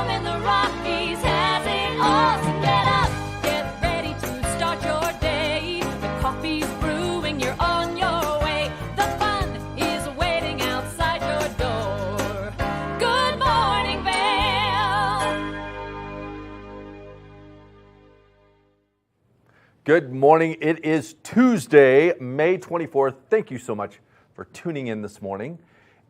home in the Rockies has it all. So get up, get ready to start your day. The coffee's brewing, you're on your way. The fun is waiting outside your door. Good morning, Vail. Good morning. It is Tuesday, May 24th. Thank you so much for tuning in this morning.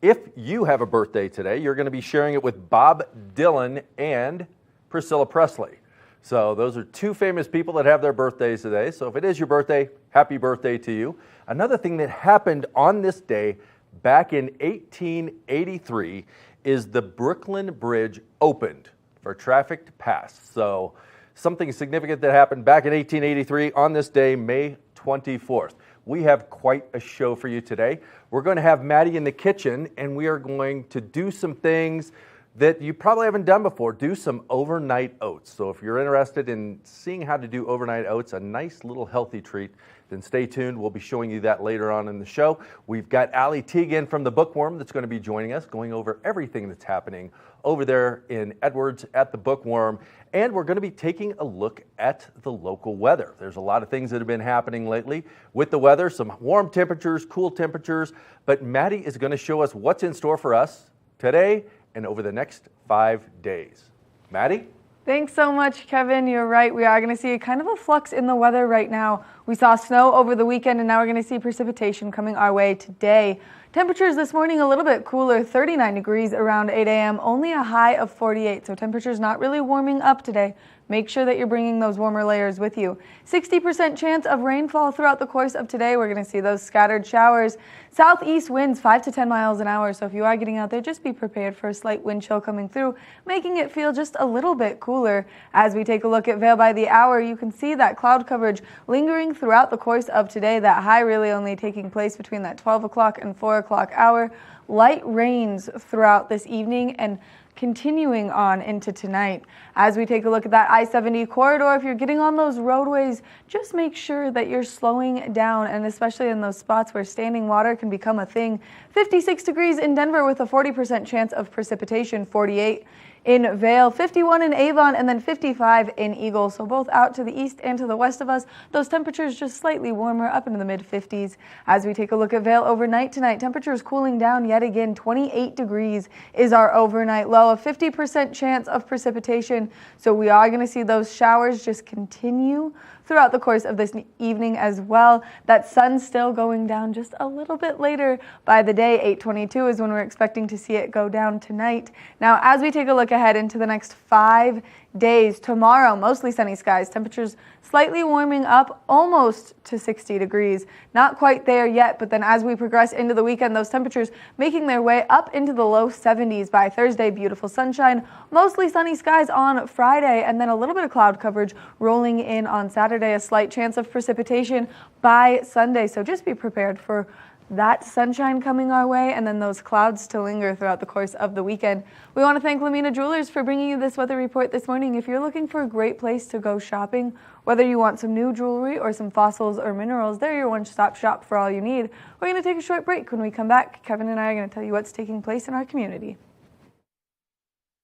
If you have a birthday today, you're going to be sharing it with Bob Dylan and Priscilla Presley. So those are two famous people that have their birthdays today. So if it is your birthday, happy birthday to you. Another thing that happened on this day back in 1883 is the Brooklyn Bridge opened for traffic to pass. So something significant that happened back in 1883 on this day, May 24th. We have quite a show for you today. We're going to have Maddie in the kitchen, and we are going to do some things that you probably haven't done before. Do some overnight oats. So if you're interested in seeing how to do overnight oats, a nice little healthy treat, then stay tuned. We'll be showing you that later on in the show. We've got Allie Teagan from the Bookworm that's going to be joining us, going over everything that's happening over there in Edwards at the Bookworm. And we're going to be taking a look at the local weather. There's a lot of things that have been happening lately with the weather, some warm temperatures, cool temperatures, but Maddie is going to show us what's in store for us today and over the next 5 days. Maddie? Thanks so much, Kevin. You're right. We are going to see kind of a flux in the weather right now. We saw snow over the weekend, and now we're going to see precipitation coming our way today. Temperatures this morning a little bit cooler, 39 degrees around 8 a.m., only a high of 48, so temperatures not really warming up today. Make sure that you're bringing those warmer layers with you. 60% chance of rainfall throughout the course of today. We're going to see those scattered showers. Southeast winds 5 to 10 miles an hour, so if you are getting out there, just be prepared for a slight wind chill coming through, making it feel just a little bit cooler. As we take a look at Vail by the hour, you can see that cloud coverage lingering throughout the course of today. That high really only taking place between that 12 o'clock and 4 o'clock hour. Light rains throughout this evening and continuing on into tonight. As we take a look at that I-70 corridor, if you're getting on those roadways, just make sure that you're slowing down, and especially in those spots where standing water can become a thing. 56 degrees in Denver with a 40% chance of precipitation, 48 in Vail, 51 in Avon, and then 55 in Eagle. So both out to the east and to the west of us, those temperatures just slightly warmer, up into the mid-50s. As we take a look at Vail overnight tonight, temperatures cooling down yet again. 28 degrees is our overnight low, a 50% chance of precipitation. So we are going to see those showers just continue throughout the course of this evening as well. That sun's still going down just a little bit later by the day. 8:22 is when we're expecting to see it go down tonight. Now, as we take a look ahead into the next 5 days, tomorrow, mostly sunny skies, temperatures slightly warming up almost to 60 degrees. Not quite there yet, but then as we progress into the weekend, those temperatures making their way up into the low 70s by Thursday. Beautiful sunshine, mostly sunny skies on Friday, and then a little bit of cloud coverage rolling in on Saturday. A slight chance of precipitation by Sunday, so just be prepared for that sunshine coming our way and then those clouds to linger throughout the course of the weekend. We want to thank Lamina Jewelers for bringing you this weather report this morning. If you're looking for a great place to go shopping, whether you want some new jewelry or some fossils or minerals, they're your one-stop shop for all you need. We're going to take a short break. When we come back, Kevin and I are going to tell you what's taking place in our community.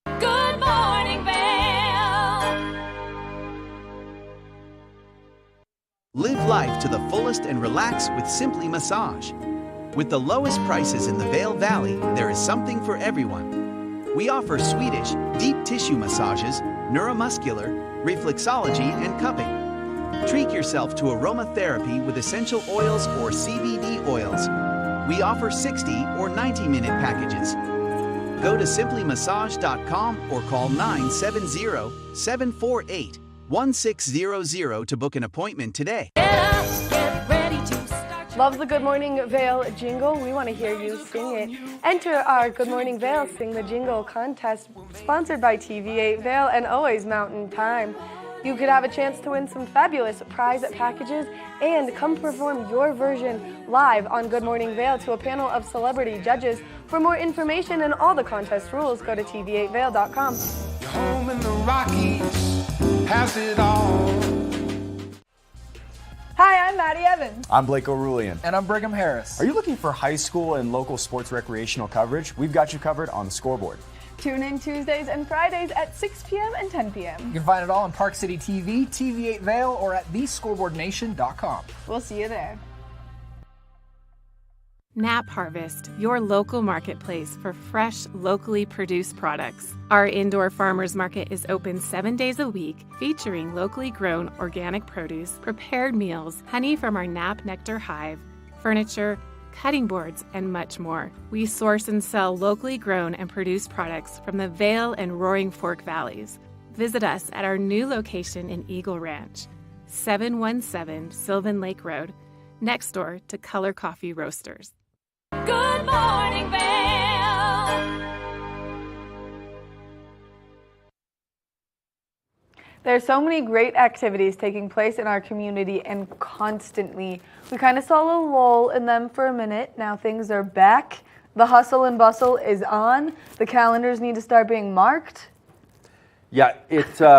Good morning, Vail. Live life to the fullest and relax with Simply Massage. With the lowest prices in the Vail Valley, there is something for everyone. We offer Swedish, deep tissue massages, neuromuscular, reflexology, and cupping. Treat yourself to aromatherapy with essential oils or CBD oils. We offer 60 or 90-minute packages. Go to simplymassage.com or call 970-748-1600 to book an appointment today. Get ready to start your Love the Good Morning Vail jingle. We want to hear you sing it. Enter our Good Morning Vail Sing the Jingle contest, sponsored by TV8 Vail and Always Mountain Time. You could have a chance to win some fabulous prize packages and come perform your version live on Good Morning Vail to a panel of celebrity judges. For more information and all the contest rules, go to tv8vail.com. Your home in the Rockies has it all. Hi, I'm Maddie Evans. I'm Blake O'Rulian. And I'm Brigham Harris. Are you looking for high school and local sports recreational coverage? We've got you covered on the Scoreboard. Tune in Tuesdays and Fridays at 6 p.m. and 10 p.m. You can find it all on Park City TV, TV8 Vail, or at thescoreboardnation.com. We'll see you there. Nap Harvest, your local marketplace for fresh, locally produced products. Our indoor farmers market is open 7 days a week, featuring locally grown organic produce, prepared meals, honey from our Nap Nectar hive, furniture, cutting boards, and much more. We source and sell locally grown and produced products from the Vail and Roaring Fork Valleys. Visit us at our new location in Eagle Ranch, 717 Sylvan Lake Road, next door to Color Coffee Roasters. Good morning, Vail. There's so many great activities taking place in our community and constantly. We kind of saw a lull in them for a minute. Now things are back. The hustle and bustle is on. The calendars need to start being marked. Yeah,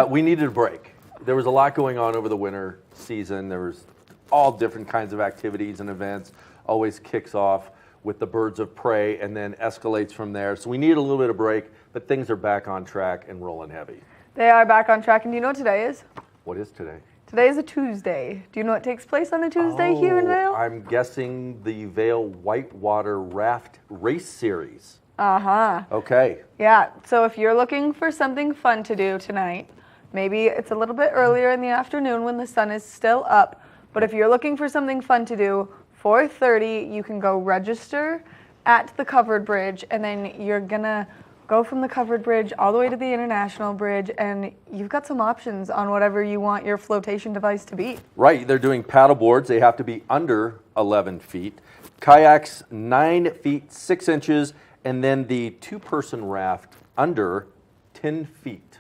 we needed a break. There was a lot going on over the winter season. There was all different kinds of activities and events. Always kicks off with the birds of prey and then escalates from there. So we needed a little bit of break, but things are back on track and rolling heavy. They are back on track. And do you know what today is? What is today? Today is a Tuesday. Do you know what takes place on a Tuesday here in Vail? I'm guessing the Vail Whitewater Raft Race Series. Uh-huh. Okay. Yeah, so if you're looking for something fun to do tonight, maybe it's a little bit earlier in the afternoon when the sun is still up, but if you're looking for something fun to do, 4:30, you can go register at the covered bridge, and then you're gonna go from the covered bridge all the way to the international bridge, and you've got some options on whatever you want your flotation device to be. Right, they're doing paddle boards. They have to be under 11 feet. Kayaks, 9 feet, 6 inches, and then the two-person raft under 10 feet.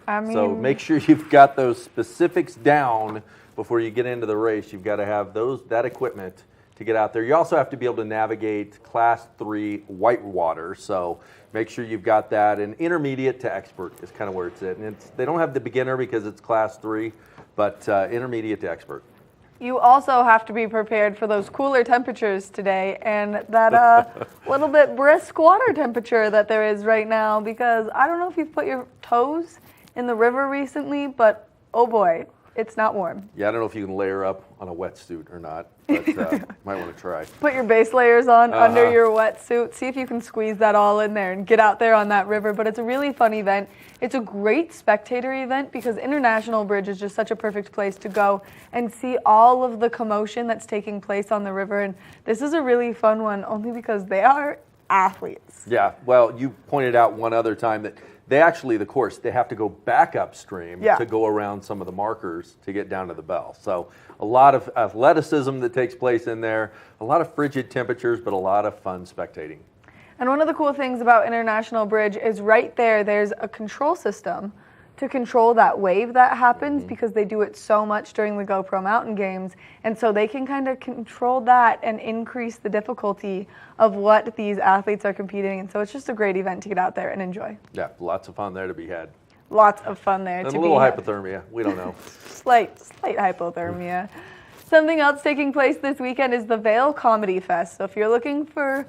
I mean, So make sure you've got those specifics down before you get into the race. You've got to have that equipment to get out there. You also have to be able to navigate Class 3 whitewater, so make sure you've got that. And intermediate to expert is kind of where it's at. And they don't have the beginner because it's Class 3, but intermediate to expert. you also have to be prepared for those cooler temperatures today and that little bit brisk water temperature that there is right now, because I don't know if you've put your toes in the river recently, but oh boy, it's not warm. Yeah, I don't know if you can layer up on a wetsuit or not, but might want to try. Put your base layers on under your wetsuit. See if you can squeeze that all in there and get out there on that river. But it's a really fun event. It's a great spectator event because International Bridge is just such a perfect place to go and see all of the commotion that's taking place on the river. And this is a really fun one only because they are athletes. Yeah, well, you pointed out one other time that they actually, the course, they have to go back upstream to go around some of the markers to get down to the bell. So a lot of athleticism that takes place in there, a lot of frigid temperatures, but a lot of fun spectating. And one of the cool things about International Bridge is right there, there's a control system to control that wave that happens because they do it so much during the GoPro Mountain Games. And so they can kind of control that and increase the difficulty of what these athletes are competing. And so it's just a great event to get out there and enjoy. Yeah, lots of fun there to be had. Lots of fun there And to a be little had. hypothermia, we don't know. Slight hypothermia. Something else taking place this weekend is the Vail Comedy Fest. So if you're looking for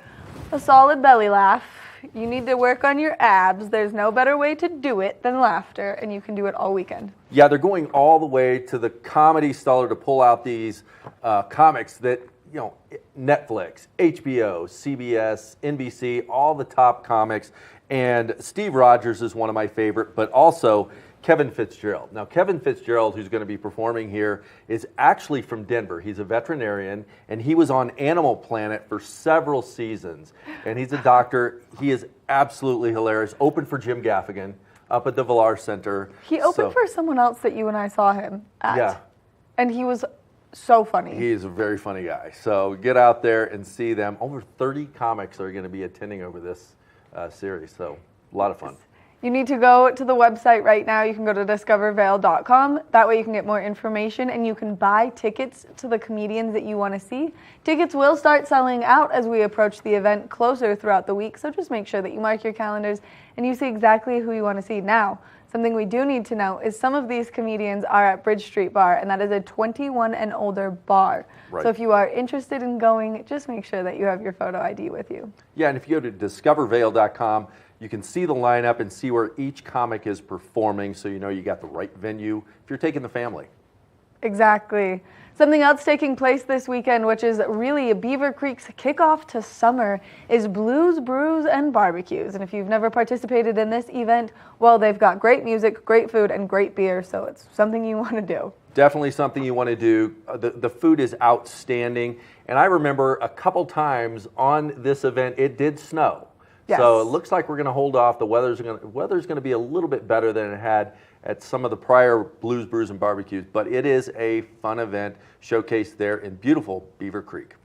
a solid belly laugh, you need to work on your abs. There's no better way to do it than laughter, and you can do it all weekend. Yeah, they're going all the way to the Comedy Cellar to pull out these comics that, you know, Netflix, HBO, CBS, NBC, all the top comics. And Steve Rogers is one of my favorite, but also Kevin Fitzgerald. Now, Kevin Fitzgerald, who's going to be performing here, is actually from Denver. He's a veterinarian, and he was on Animal Planet for several seasons. And he's a doctor. He is absolutely hilarious. Opened for Jim Gaffigan up at the Villar Center. He opened for someone else that you and I saw him at. Yeah. And he was so funny. He's a very funny guy. So get out there and see them. Over 30 comics are going to be attending over this series. So a lot of fun. You need to go to the website right now. You can go to discovervail.com. That way you can get more information and you can buy tickets to the comedians that you want to see. Tickets will start selling out as we approach the event closer throughout the week, so just make sure that you mark your calendars and you see exactly who you want to see. Now, something we do need to know is some of these comedians are at Bridge Street Bar, and that is a 21 and older bar. Right. So if you are interested in going, just make sure that you have your photo ID with you. Yeah, and if you go to discovervail.com, You can see the lineup and see where each comic is performing, so you know you got the right venue if you're taking the family. Exactly. Something else taking place this weekend, which is really Beaver Creek's kickoff to summer, is Blues, Brews, and Barbecues. And if you've never participated in this event, well, they've got great music, great food, and great beer, so it's something you want to do. Definitely something you want to do. The food is outstanding. And I remember a couple times on this event, it did snow. Yes. So it looks like we're going to hold off. The weather's going to be a little bit better than it had at some of the prior Blues, Brews, and Barbecues. But it is a fun event showcased there in beautiful Beaver Creek.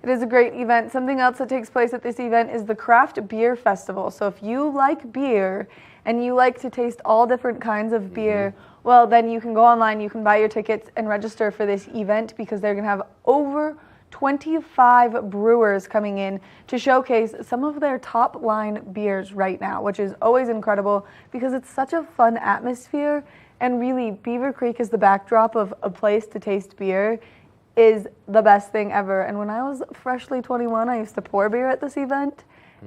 It is a great event. Something else that takes place at this event is the Craft Beer Festival. So if you like beer and you like to taste all different kinds of beer, well, then you can go online, you can buy your tickets and register for this event because they're going to have over 25 brewers coming in to showcase some of their top line beers right now, which is always incredible because it's such a fun atmosphere. And really, Beaver Creek is the backdrop of a place to taste beer is the best thing ever. And when I was freshly 21, I used to pour beer at this event,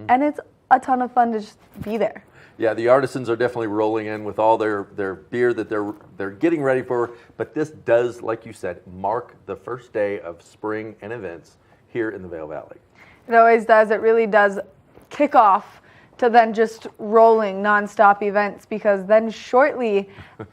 and it's a ton of fun to just be there. Yeah, the artisans are definitely rolling in with all their beer that they're getting ready for. But this does, like you said, mark the first day of spring and events here in the Vail Valley. It always does. It really does kick off to then just rolling nonstop events, because then shortly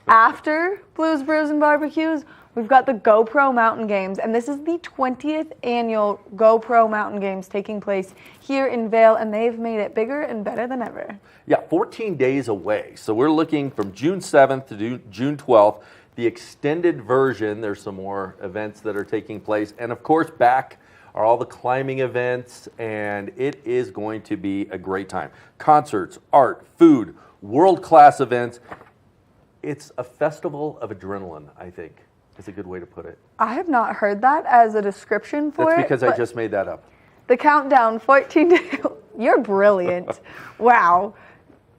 after Blues, Brews, and Barbecues, we've got the GoPro Mountain Games, and this is the 20th annual GoPro Mountain Games taking place here in Vail, and they've made it bigger and better than ever. Yeah, 14 days away. So we're looking from June 7th to June 12th. The extended version, there's some more events that are taking place. And of course, back are all the climbing events, and it is going to be a great time. Concerts, art, food, world-class events. It's a festival of adrenaline, I think. Is a good way to put it. I have not heard that as a description for it. That's because I just made that up. The countdown, 14 days. You're brilliant. Wow.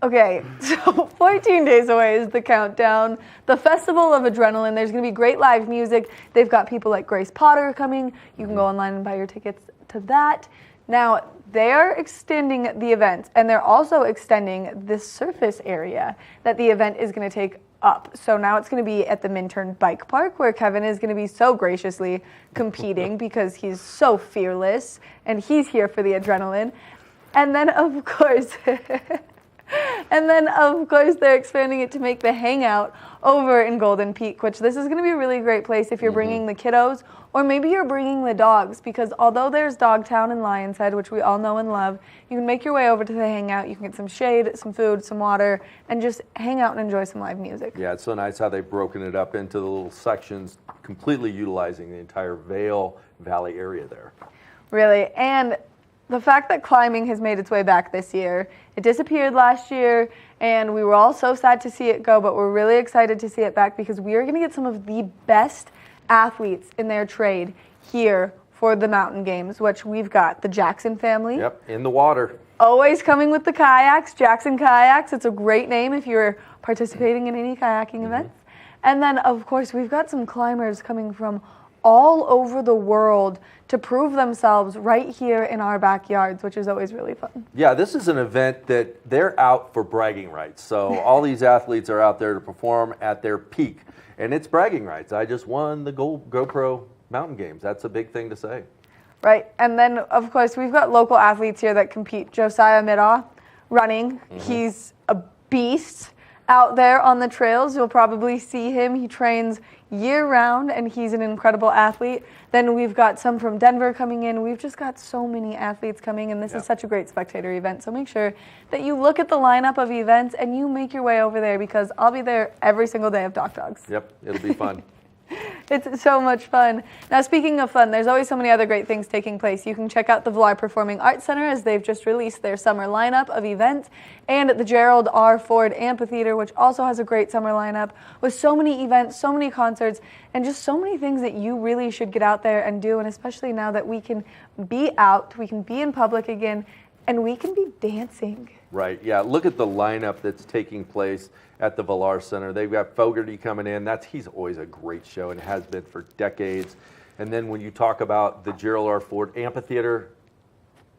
Okay, so 14 days away is the countdown. The Festival of Adrenaline. There's going to be great live music. They've got people like Grace Potter coming. You can go online and buy your tickets to that. Now, they're extending the event, and they're also extending the surface area that the event is going to take up. So now it's going to be at the Minturn Bike Park, where Kevin is going to be so graciously competing because he's so fearless and he's here for the adrenaline. And then of course they're expanding it to make the hangout over in Golden Peak, which this is going to be a really great place if you're bringing the kiddos, or maybe you're bringing the dogs, because although there's Dogtown and Lion's Head, which we all know and love, you can make your way over to the hangout. You can get some shade, some food, some water, and just hang out and enjoy some live music. Yeah, it's so nice how they've broken it up into the little sections, completely utilizing the entire Vail Valley area there. Really, and the fact that climbing has made its way back this year, it disappeared last year, and we were all so sad to see it go, but we're really excited to see it back because we are going to get some of the best athletes in their trade here for the mountain games, which we've got the Jackson family. Yep, in the water. Always coming with the kayaks, Jackson Kayaks. It's a great name if you're participating in any kayaking events. And then, of course, we've got some climbers coming from all over the world to prove themselves right here in our backyards, which is always really fun. Yeah, this is an event that they're out for bragging rights. So all these athletes are out there to perform at their peak. And it's bragging rights. I just won the GoPro Mountain Games. That's a big thing to say. Right, and then, of course, we've got local athletes here that compete. Josiah Middaugh, running. He's a beast out there on the trails. You'll probably see him. He trains year-round, and he's an incredible athlete. Then we've got some from Denver coming in. We've just got so many athletes coming, and this is such a great spectator event. So make sure that you look at the lineup of events and you make your way over there, because I'll be there every single day of Doc Dogs. Yep, it'll be fun. It's so much fun. Now, speaking of fun, there's always so many other great things taking place. You can check out the Villar Performing Arts Center, as they've just released their summer lineup of events, and the Gerald R. Ford Amphitheater, which also has a great summer lineup with so many events, so many concerts, and just so many things that you really should get out there and do. And especially now that we can be out, we can be in public again, and we can be dancing. Right, yeah, look at the lineup that's taking place at the Villar Center. They've got Fogarty coming in. He's always a great show and has been for decades. And then when you talk about the Gerald R. Ford Amphitheater,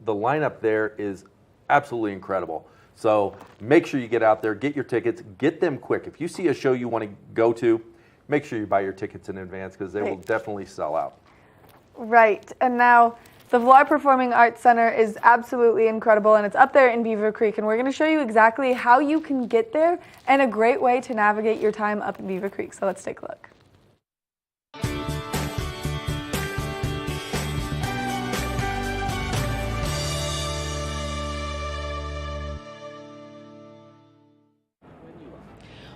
the lineup there is absolutely incredible. So make sure you get out there, get your tickets, get them quick. If you see a show you want to go to, make sure you buy your tickets in advance because they will definitely sell out. Right, and now the Vail Performing Arts Center is absolutely incredible, and it's up there in Beaver Creek, and we're going to show you exactly how you can get there and a great way to navigate your time up in Beaver Creek. So let's take a look.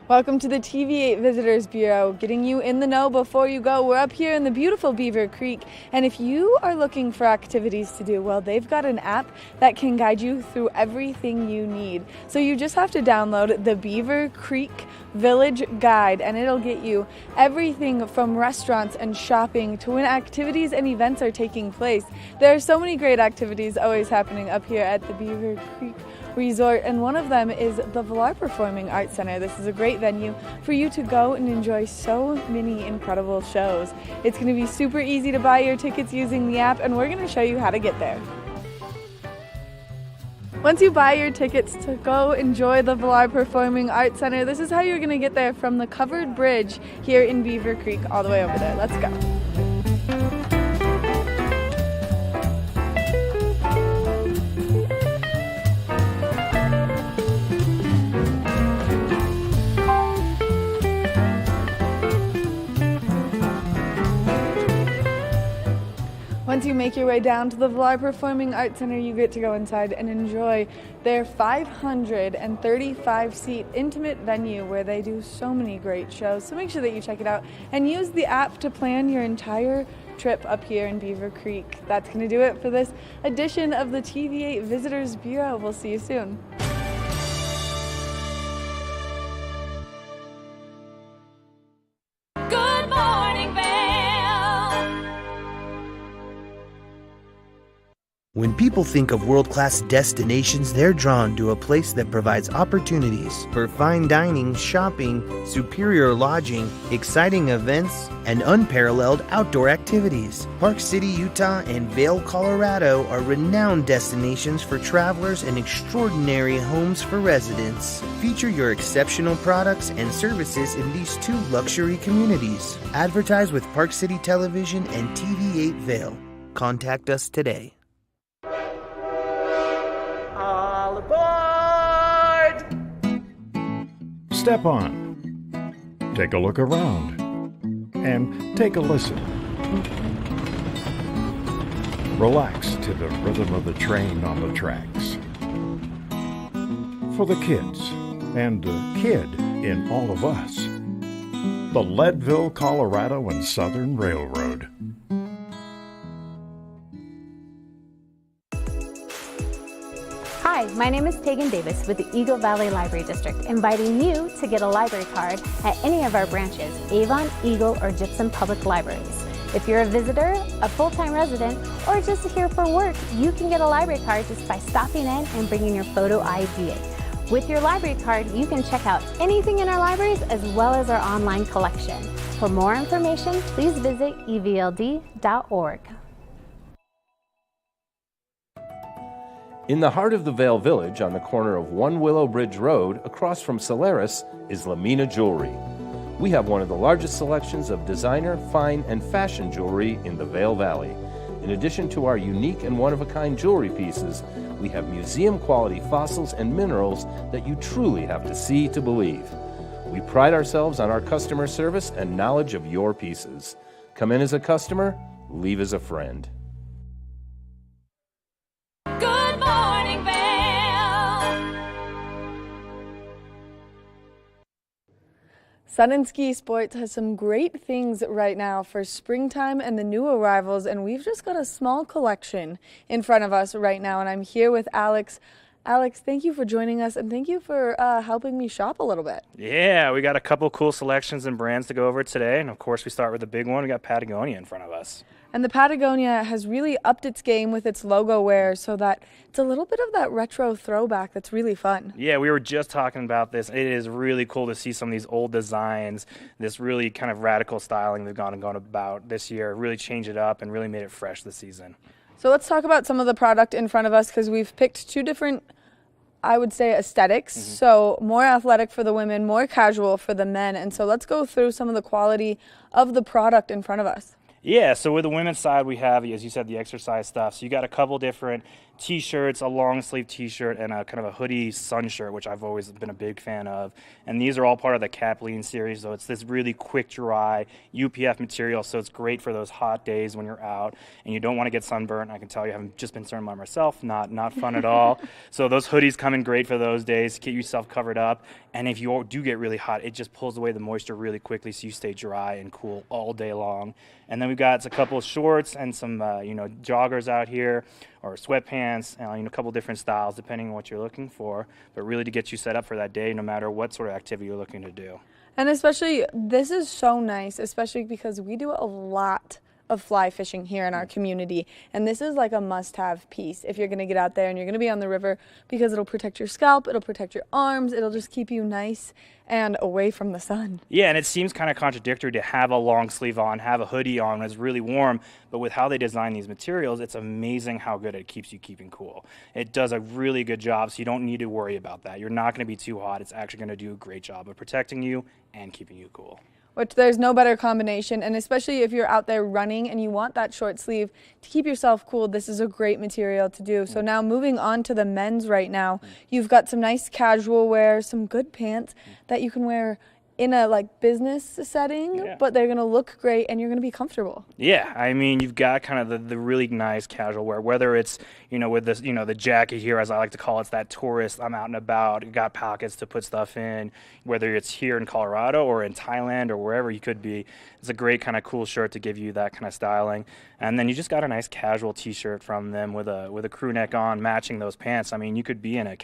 Welcome to the TV8 Visitors Bureau, getting you in the know before you go. We're up here in the beautiful Beaver Creek, and if you are looking for activities to do, well, they've got an app that can guide you through everything you need. So you just have to download the Beaver Creek Village Guide, and it'll get you everything from restaurants and shopping to when activities and events are taking place. There are so many great activities always happening up here at the Beaver Creek Resort, and one of them is the Vail Performing Arts Center. This is a great venue for you to go and enjoy so many incredible shows. It's going to be super easy to buy your tickets using the app, and we're going to show you how to get there. Once you buy your tickets to go enjoy the Vail Performing Arts Center, this is how you're going to get there from the covered bridge here in Beaver Creek all the way over there. Let's go. Once you make your way down to the Vail Performing Arts Center, you get to go inside and enjoy their 535-seat intimate venue where they do so many great shows. So make sure that you check it out and use the app to plan your entire trip up here in Beaver Creek. That's going to do it for this edition of the TV8 Visitors Bureau. We'll see you soon. Good morning, Vail. When people think of world-class destinations, they're drawn to a place that provides opportunities for fine dining, shopping, superior lodging, exciting events, and unparalleled outdoor activities. Park City, Utah and Vail, Colorado are renowned destinations for travelers and extraordinary homes for residents. Feature your exceptional products and services in these two luxury communities. Advertise with Park City Television and TV8 Vail. Contact us today. All aboard! Step on. Take a look around. And take a listen. Relax to the rhythm of the train on the tracks. For the kids, and the kid in all of us. The Leadville, Colorado and Southern Railroad. Hi, my name is Tegan Davis with the Eagle Valley Library District, inviting you to get a library card at any of our branches, Avon, Eagle, or Gypsum Public Libraries. If you're a visitor, a full-time resident, or just here for work, you can get a library card just by stopping in and bringing your photo ID. With your library card, you can check out anything in our libraries as well as our online collection. For more information, please visit evld.org. In the heart of the Vail Village, on the corner of One Willow Bridge Road, across from Solaris, is Lamina Jewelry. We have one of the largest selections of designer, fine, and fashion jewelry in the Vail Valley. In addition to our unique and one-of-a-kind jewelry pieces, we have museum-quality fossils and minerals that you truly have to see to believe. We pride ourselves on our customer service and knowledge of your pieces. Come in as a customer, leave as a friend. Good morning, Vail. Sun and Ski Sports has some great things right now for springtime and the new arrivals, and we've just got a small collection in front of us right now, and I'm here with Alex. Alex, thank you for joining us, and thank you for helping me shop a little bit. Yeah, we got a couple cool selections and brands to go over today, and of course we start with the big one. We got Patagonia in front of us. And the Patagonia has really upped its game with its logo wear so that it's a little bit of that retro throwback that's really fun. Yeah, we were just talking about this. It is really cool to see some of these old designs, this really kind of radical styling they've gone about this year, really changed it up and really made it fresh this season. So let's talk about some of the product in front of us because we've picked two different I would say, aesthetics. So more athletic for the women, more casual for the men. And so let's go through some of the quality of the product in front of us. Yeah, so with the women's side, we have, as you said, the exercise stuff. So you got a couple different t-shirts, a long sleeve t-shirt, and a kind of a hoodie sun shirt, which I've always been a big fan of. And these are all part of the Kathleen series. So it's this really quick dry UPF material. So it's great for those hot days when you're out and you don't want to get sunburned. I can tell you, I haven't just been sunburned myself. Not fun at all. So those hoodies come in great for those days. Get yourself covered up. And if you do get really hot, it just pulls away the moisture really quickly, so you stay dry and cool all day long. And then we've got a couple of shorts and some joggers out here, or sweatpants, a couple different styles depending on what you're looking for, but really to get you set up for that day no matter what sort of activity you're looking to do. And especially, this is so nice, especially because we do a lot of fly fishing here in our community, and this is like a must-have piece if you're going to get out there and you're going to be on the river, because it'll protect your scalp, it'll protect your arms, it'll just keep you nice and away from the sun. Yeah, and it seems kind of contradictory to have a long sleeve on, have a hoodie on when it's really warm, but with how they design these materials, it's amazing how good it keeps you keeping cool. It does a really good job, so you don't need to worry about that. You're not going to be too hot. It's actually going to do a great job of protecting you and keeping you cool. Which there's no better combination, and especially if you're out there running and you want that short sleeve to keep yourself cool, this is a great material to do. So now moving on to the men's right now, you've got some nice casual wear, some good pants that you can wear in a business setting, but they're gonna look great and you're gonna be comfortable. Yeah, I mean, you've got kind of the really nice casual wear, whether it's, with this, the jacket here, as I like to call it, it's that tourist, I'm out and about, you got pockets to put stuff in, whether it's here in Colorado or in Thailand or wherever you could be. It's a great kind of cool shirt to give you that kind of styling. And then you just got a nice casual t-shirt from them with a crew neck on, matching those pants. I mean, you could be in a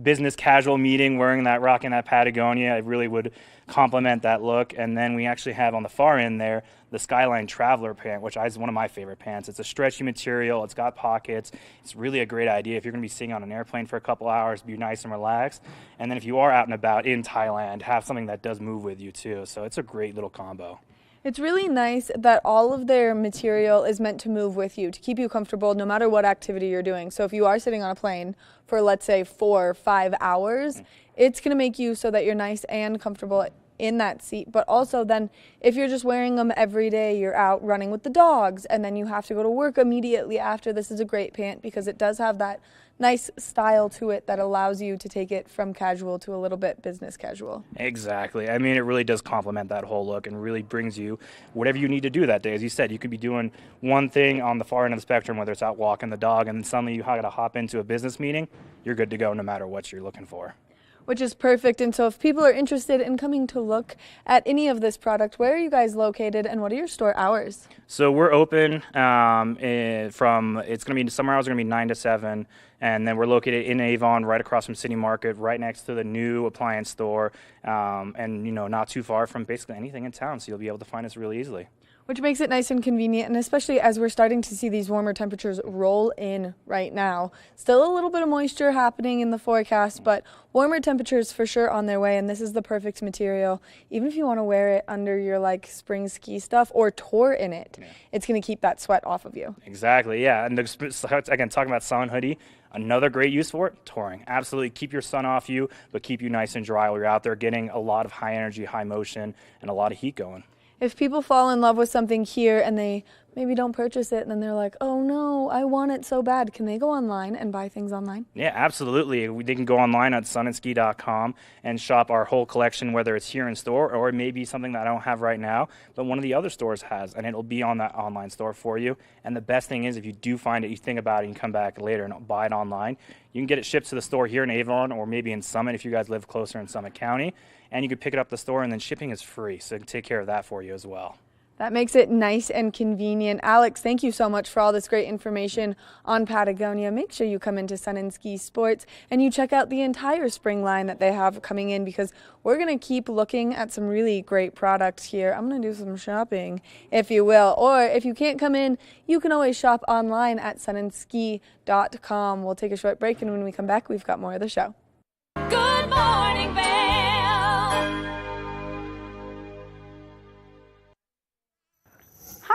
business casual meeting wearing that, rocking that Patagonia. It really would complement that look. And then we actually have on the far end there the Skyline Traveler pant, which is one of my favorite pants. It's a stretchy material, it's got pockets, it's really a great idea if you're going to be sitting on an airplane for a couple hours, be nice and relaxed. And then if you are out and about in Thailand, have something that does move with you too. So it's a great little combo. It's really nice that all of their material is meant to move with you, to keep you comfortable no matter what activity you're doing. So if you are sitting on a plane for, let's say, 4 or 5 hours, it's going to make you so that you're nice and comfortable in that seat. But also then if you're just wearing them every day, you're out running with the dogs and then you have to go to work immediately after, this is a great pant because it does have that nice style to it that allows you to take it from casual to a little bit business casual. Exactly. I mean, it really does complement that whole look and really brings you whatever you need to do that day. As you said, you could be doing one thing on the far end of the spectrum, whether it's out walking the dog, and then suddenly you got to hop into a business meeting, you're good to go no matter what you're looking for. Which is perfect. And so if people are interested in coming to look at any of this product, where are you guys located and what are your store hours? So we're open it's going to be, summer hours are going to be 9 to 7. And then we're located in Avon, right across from City Market, right next to the new appliance store, and not too far from basically anything in town. So you'll be able to find us really easily. Which makes it nice and convenient, and especially as we're starting to see these warmer temperatures roll in right now. Still a little bit of moisture happening in the forecast, but warmer temperatures for sure on their way, and this is the perfect material. Even if you want to wear it under your spring ski stuff or tour in it, it's going to keep that sweat off of you. Exactly, yeah. And again, talking about sun hoodie, another great use for it, touring. Absolutely keep your sun off you, but keep you nice and dry while you're out there getting a lot of high energy, high motion, and a lot of heat going. If people fall in love with something here and they maybe don't purchase it and then they're like, oh no, I want it so bad, can they go online and buy things online? Yeah, absolutely. They can go online at sunandski.com and shop our whole collection, whether it's here in store or it may be something that I don't have right now, but one of the other stores has, and it'll be on that online store for you. And the best thing is if you do find it, you think about it, you can come back later and buy it online. You can get it shipped to the store here in Avon or maybe in Summit if you guys live closer in Summit County. And you can pick it up at the store, and then shipping is free, so take care of that for you as well. That makes it nice and convenient. Alex, thank you so much for all this great information on Patagonia. Make sure you come into Sun and Ski Sports and you check out the entire spring line that they have coming in, because we're going to keep looking at some really great products here. I'm going to do some shopping, if you will. Or if you can't come in, you can always shop online at sunandski.com. We'll take a short break, and when we come back, we've got more of the show. Good morning, Vail.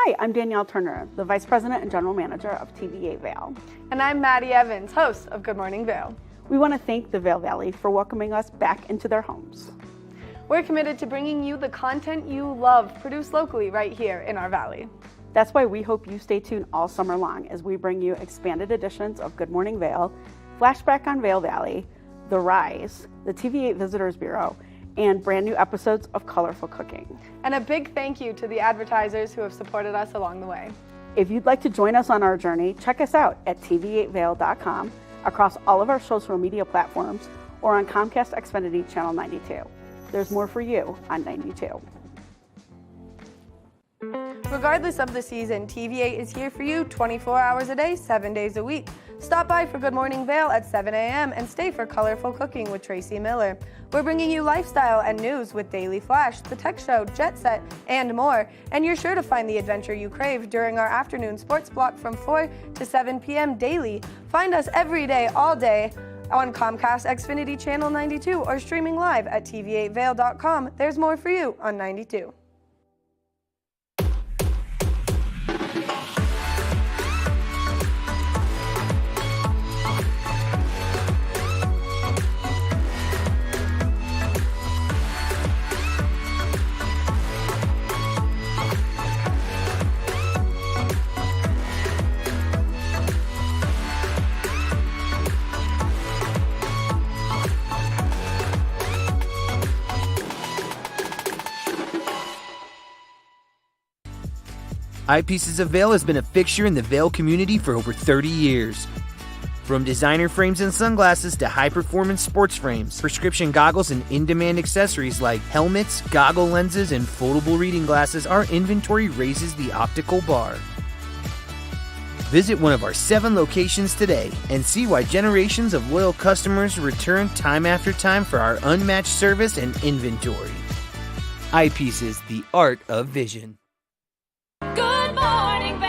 Hi, I'm Danielle Turner, the Vice President and General Manager of TV8 Vail. And I'm Maddie Evans, host of Good Morning Vail. We want to thank the Vail Valley for welcoming us back into their homes. We're committed to bringing you the content you love, produced locally right here in our valley. That's why we hope you stay tuned all summer long as we bring you expanded editions of Good Morning Vail, Flashback on Vail Valley, The Rise, the TV8 Visitors Bureau, and brand new episodes of Colorful Cooking. And a big thank you to the advertisers who have supported us along the way. If you'd like to join us on our journey, check us out at tv8vail.com, across all of our social media platforms, or on Comcast Xfinity Channel 92. There's more for you on 92. Regardless of the season, TV8 is here for you 24 hours a day, 7 days a week. Stop by for Good Morning Vail at 7 a.m. and stay for Colorful Cooking with Tracy Miller. We're bringing you lifestyle and news with Daily Flash, The Tech Show, Jet Set, and more. And you're sure to find the adventure you crave during our afternoon sports block from 4 to 7 p.m. daily. Find us every day, all day, on Comcast Xfinity Channel 92 or streaming live at tv8vail.com. There's more for you on 92. Eyepieces of Vail has been a fixture in the Vail community for over 30 years. From designer frames and sunglasses to high-performance sports frames, prescription goggles, and in-demand accessories like helmets, goggle lenses, and foldable reading glasses, our inventory raises the optical bar. Visit one of our 7 locations today and see why generations of loyal customers return time after time for our unmatched service and inventory. Eyepieces, the art of vision. Good morning, Vail.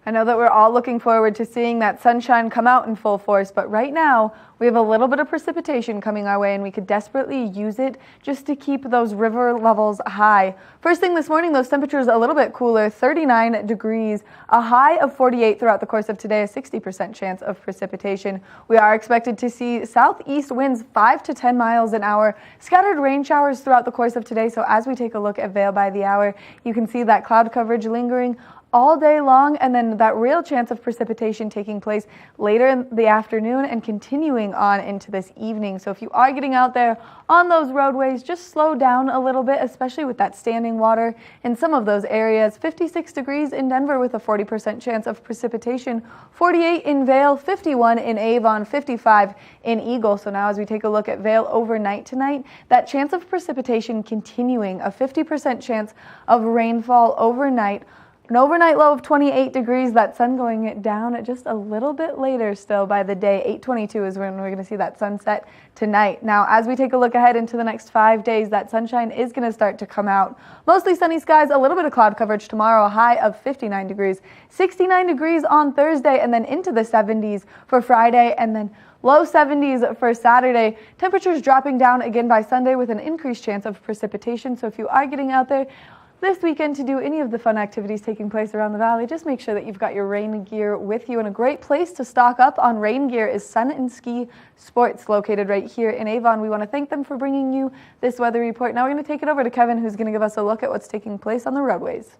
I know that we're all looking forward to seeing that sunshine come out in full force, but right now we have a little bit of precipitation coming our way and we could desperately use it just to keep those river levels high. First thing this morning, those temperatures a little bit cooler, 39 degrees, a high of 48 throughout the course of today, a 60% chance of precipitation. We are expected to see southeast winds 5 to 10 miles an hour, scattered rain showers throughout the course of today. So as we take a look at Vail by the hour, you can see that cloud coverage lingering all day long, and then that real chance of precipitation taking place later in the afternoon and continuing on into this evening. So if you are getting out there on those roadways, just slow down a little bit, especially with that standing water in some of those areas. 56 degrees in Denver with a 40% chance of precipitation, 48 in Vail, 51 in Avon, 55 in Eagle. So now as we take a look at Vail overnight tonight, that chance of precipitation continuing, a 50% chance of rainfall overnight. An overnight low of 28 degrees, that sun going down just a little bit later still by the day. 8:22 is when we're going to see that sunset tonight. Now, as we take a look ahead into the next 5 days, that sunshine is going to start to come out. Mostly sunny skies, a little bit of cloud coverage tomorrow, a high of 59 degrees, 69 degrees on Thursday, and then into the 70s for Friday, and then low 70s for Saturday. Temperatures dropping down again by Sunday with an increased chance of precipitation. So if you are getting out there this weekend to do any of the fun activities taking place around the valley, just make sure that you've got your rain gear with you. And a great place to stock up on rain gear is Sun and Ski Sports, located right here in Avon. We want to thank them for bringing you this weather report. Now we're going to take it over to Kevin, who's going to give us a look at what's taking place on the roadways.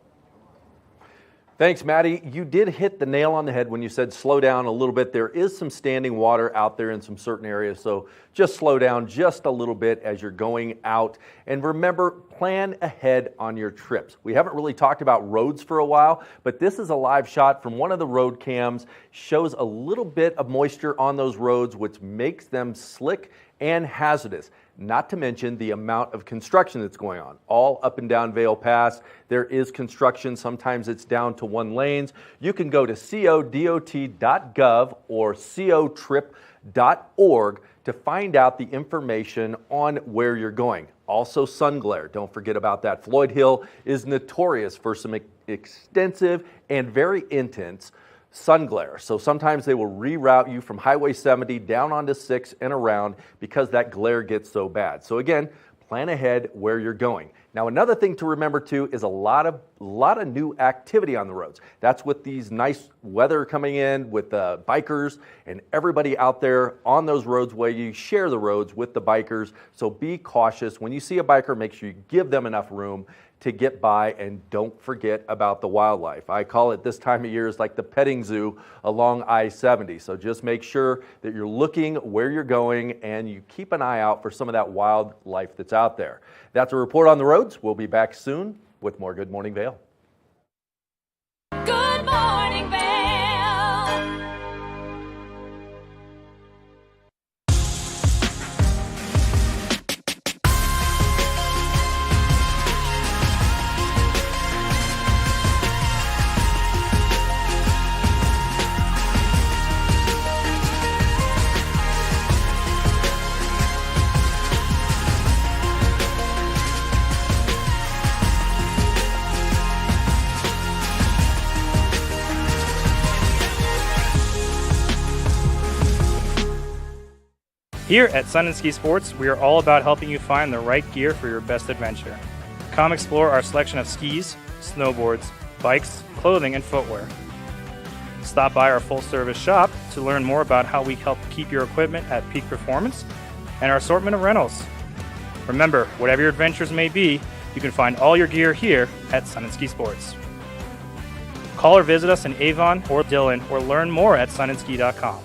Thanks, Maddie. You did hit the nail on the head when you said slow down a little bit. There is some standing water out there in some certain areas, so just slow down just a little bit as you're going out. And remember, plan ahead on your trips. We haven't really talked about roads for a while, but this is a live shot from one of the road cams. Shows a little bit of moisture on those roads, which makes them slick and hazardous. Not to mention the amount of construction that's going on. All up and down Vail Pass, there is construction. Sometimes it's down to 1 lanes. You can go to codot.gov or cotrip.org to find out the information on where you're going. Also sun glare, don't forget about that. Floyd Hill is notorious for some extensive and very intense sun glare. So sometimes they will reroute you from Highway 70 down onto 6 and around because that glare gets so bad. So again, plan ahead where you're going. Now, another thing to remember too is a lot of new activity on the roads. That's with these nice weather coming in, with the bikers and everybody out there on those roads where you share the roads with the bikers. So be cautious. When you see a biker, make sure you give them enough room to get by, and don't forget about the wildlife. I call it this time of year is like the petting zoo along I-70. So just make sure that you're looking where you're going and you keep an eye out for some of that wildlife that's out there. That's a report on the roads. We'll be back soon with more Good Morning Vail. Good morning, Vail. Here at Sun and Ski Sports, we are all about helping you find the right gear for your best adventure. Come explore our selection of skis, snowboards, bikes, clothing, and footwear. Stop by our full-service shop to learn more about how we help keep your equipment at peak performance and our assortment of rentals. Remember, whatever your adventures may be, you can find all your gear here at Sun and Ski Sports. Call or visit us in Avon or Dillon, or learn more at sunandski.com.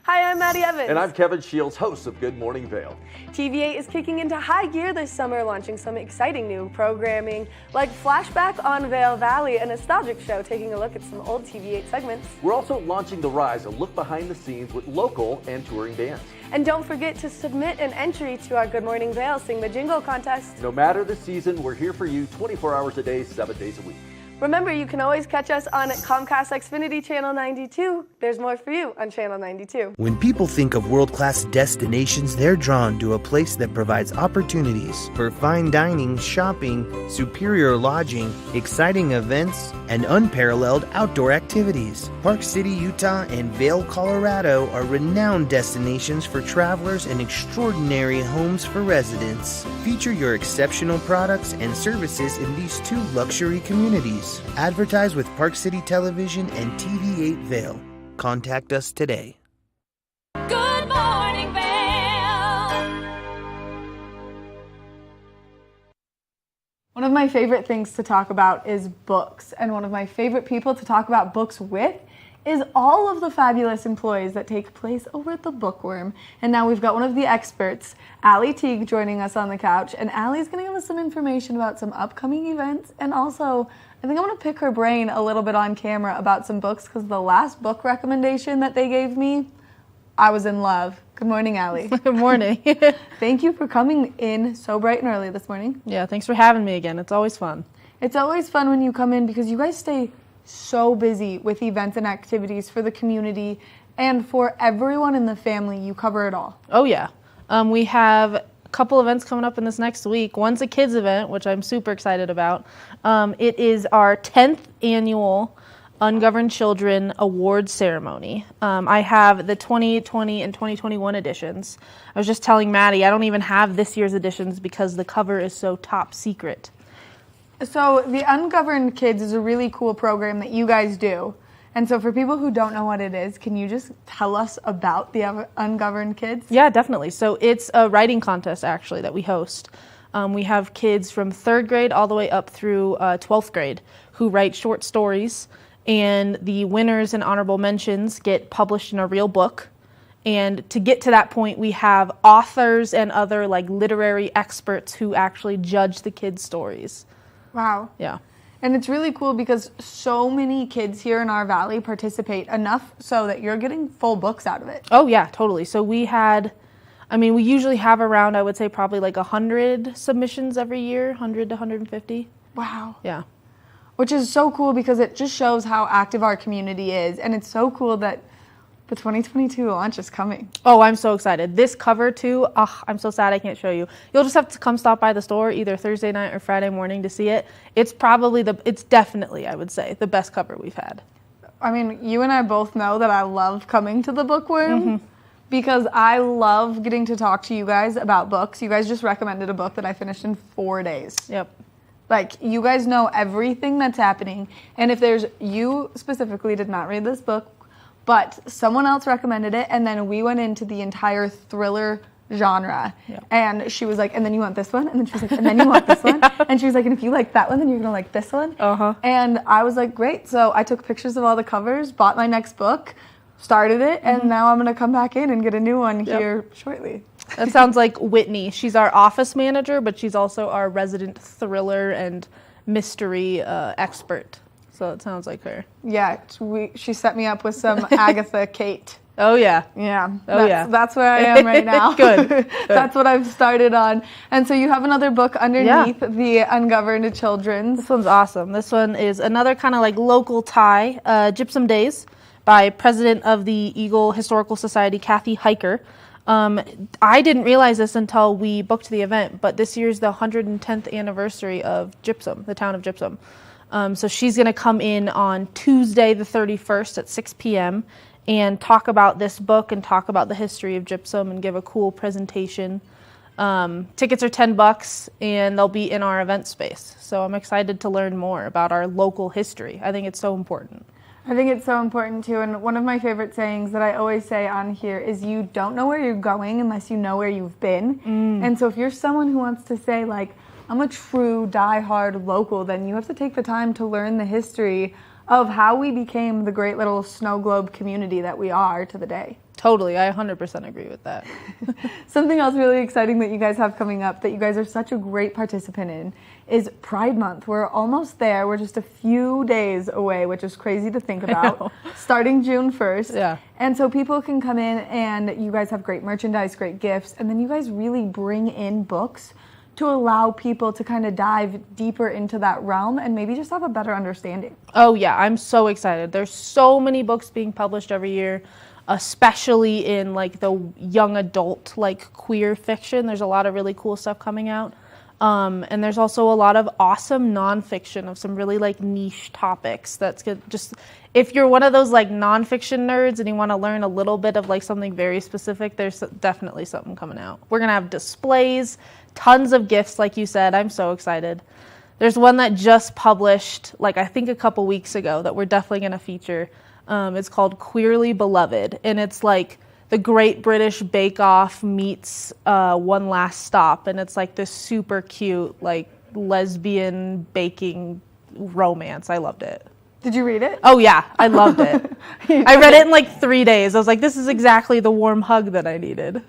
Hi, I'm Maddie Evans. And I'm Kevin Shields, host of Good Morning Vail. TV8 is kicking into high gear this summer, launching some exciting new programming like Flashback on Vail Valley, a nostalgic show taking a look at some old TV8 segments. We're also launching The Rise, a look behind the scenes with local and touring bands. And don't forget to submit an entry to our Good Morning Vail Sing the Jingle contest. No matter the season, we're here for you 24 hours a day, 7 days a week. Remember, you can always catch us on Comcast Xfinity Channel 92. There's more for you on Channel 92. When people think of world-class destinations, they're drawn to a place that provides opportunities for fine dining, shopping, superior lodging, exciting events, and unparalleled outdoor activities. Park City, Utah, and Vail, Colorado are renowned destinations for travelers and extraordinary homes for residents. Feature your exceptional products and services in these two luxury communities. Advertise with Park City Television and TV8 Vail. Contact us today. Good morning, Vail. One of my favorite things to talk about is books, and one of my favorite people to talk about books with is all of the fabulous employees that take place over at the Bookworm. And now we've got one of the experts, Allie Teague, joining us on the couch. And Allie's going to give us some information about some upcoming events. And also, I think I'm going to pick her brain a little bit on camera about some books, because the last book recommendation that they gave me, I was in love. Good morning, Allie. Good morning. Thank you for coming in so bright and early this morning. Yeah, thanks for having me again. It's always fun. It's always fun when you come in, because you guys stay so busy with events and activities for the community and for everyone in the family. You cover it all. Oh, yeah. We have a couple events coming up in this next week. One's a kids event, which I'm super excited about. It is our 10th annual Ungoverned Children Awards ceremony. I have the 2020 and 2021 editions. I was just telling Maddie, I don't even have this year's editions because the cover is so top secret. So the Ungoverned Kids is a really cool program that you guys do. And so for people who don't know what it is, can you just tell us about the Ungoverned Kids? Yeah, definitely. So it's a writing contest, actually, that we host. We have kids from 3rd grade all the way up through 12th grade who write short stories. And the winners and honorable mentions get published in a real book. And to get to that point, we have authors and other literary experts who actually judge the kids' stories. Wow. Yeah. And it's really cool because so many kids here in our valley participate, enough so that you're getting full books out of it. Oh, yeah, totally. So we usually have around, I would say, probably 100 submissions every year, 100 to 150. Wow. Yeah. Which is so cool because it just shows how active our community is. And it's so cool that the 2022 launch is coming. Oh, I'm so excited. This cover, too, I'm so sad I can't show you. You'll just have to come stop by the store either Thursday night or Friday morning to see it. It's definitely, I would say, the best cover we've had. I mean, you and I both know that I love coming to the Bookworm. Mm-hmm. because I love getting to talk to you guys about books. You guys just recommended a book that I finished in 4 days. Yep. Like, you guys know everything that's happening. And if you specifically did not read this book, but someone else recommended it, and then we went into the entire thriller genre. Yeah. And she was like, and then you want this one? And then she was like, and then you want this one? And she was like, and if you like that one, then you're going to like this one? Uh-huh. And I was like, great. So I took pictures of all the covers, bought my next book, started it, and now I'm going to come back in and get a new one here shortly. That sounds like Whitney. She's our office manager, but she's also our resident thriller and mystery expert. So it sounds like her. Yeah, she set me up with some Agatha Kate. Oh, yeah. Yeah. Oh, That's where I am right now. Good. That's what I've started on. And so you have another book underneath, The Ungoverned Children. This one's awesome. This one is another kind of like local tie, Gypsum Days by President of the Eagle Historical Society, Kathy Hiker. I didn't realize this until we booked the event, but this year's the 110th anniversary of Gypsum, the town of Gypsum. So she's going to come in on Tuesday the 31st at 6 p.m. and talk about this book and talk about the history of Gypsum and give a cool presentation. Tickets are $10 and they'll be in our event space. So I'm excited to learn more about our local history. I think it's so important. I think it's so important too, and one of my favorite sayings that I always say on here is you don't know where you're going unless you know where you've been. And so if you're someone who wants to say like, I'm a true die-hard local, then you have to take the time to learn the history of how we became the great little snow globe community that we are to the day. Totally, I 100% agree with that. Something else really exciting that you guys have coming up that you guys are such a great participant in is Pride Month. We're almost there. We're just a few days away, which is crazy to think about, starting June 1st. Yeah. And so people can come in and you guys have great merchandise, great gifts, and then you guys really bring in books to allow people to kind of dive deeper into that realm and maybe just have a better understanding. Oh yeah, I'm so excited. There's so many books being published every year, especially in like the young adult, like queer fiction. There's a lot of really cool stuff coming out. And there's also a lot of awesome nonfiction of some really like niche topics that's good. Just if you're one of those like nonfiction nerds and you want to learn a little bit of like something very specific, there's definitely something coming out. We're going to have displays, tons of gifts, like you said. I'm so excited. There's one that just published, like I think a couple weeks ago, that we're definitely going to feature. It's called Queerly Beloved, and it's like the Great British Bake Off meets One Last Stop, and it's like this super cute, like lesbian baking romance. I loved it. Did you read it? Oh yeah, I loved it. I read it in like 3 days. I was like, this is exactly the warm hug that I needed.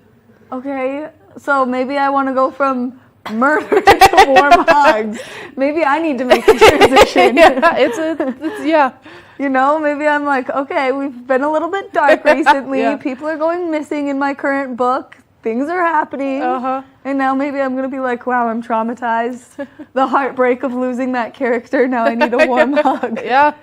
Okay, so maybe I want to go from murder to warm hugs. Maybe I need to make the transition. Yeah, You know, maybe I'm like, okay, we've been a little bit dark recently. People are going missing in my current book. Things are happening. And now maybe I'm going to be like, wow, I'm traumatized. The heartbreak of losing that character. Now I need a warm hug. Yeah,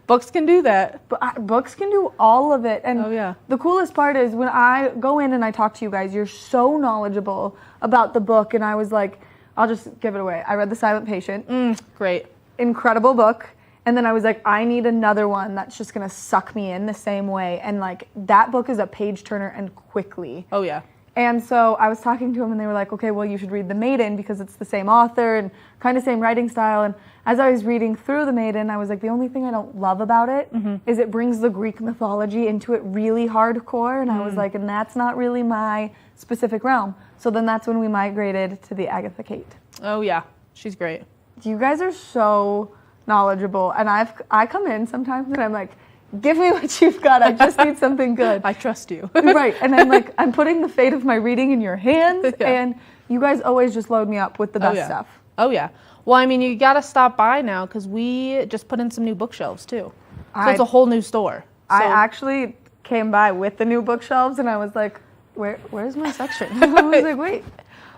books can do that. But books can do all of it. And the coolest part is when I go in and I talk to you guys, you're so knowledgeable about the book. And I was like, I'll just give it away. I read The Silent Patient. Great. Incredible book. And then I was like, I need another one that's just going to suck me in the same way. And like, that book is a page turner and quickly. Oh, yeah. And so I was talking to them and they were like, okay, well, you should read The Maiden because it's the same author and kind of same writing style. And as I was reading through The Maiden, I was like, the only thing I don't love about it is it brings the Greek mythology into it really hardcore. And I was like, and that's not really my specific realm. So then that's when we migrated to the Agatha Kate. Oh, yeah. She's great. You guys are so knowledgeable. And I come in sometimes and I'm like, give me what you've got. I just need something good. I trust you. Right. And I'm like, I'm putting the fate of my reading in your hands. And you guys always just load me up with the best stuff. Oh, yeah. Well, I mean, you got to stop by now because we just put in some new bookshelves, too. So it's a whole new store. I actually came by with the new bookshelves and I was like, where's my section? I was like, wait.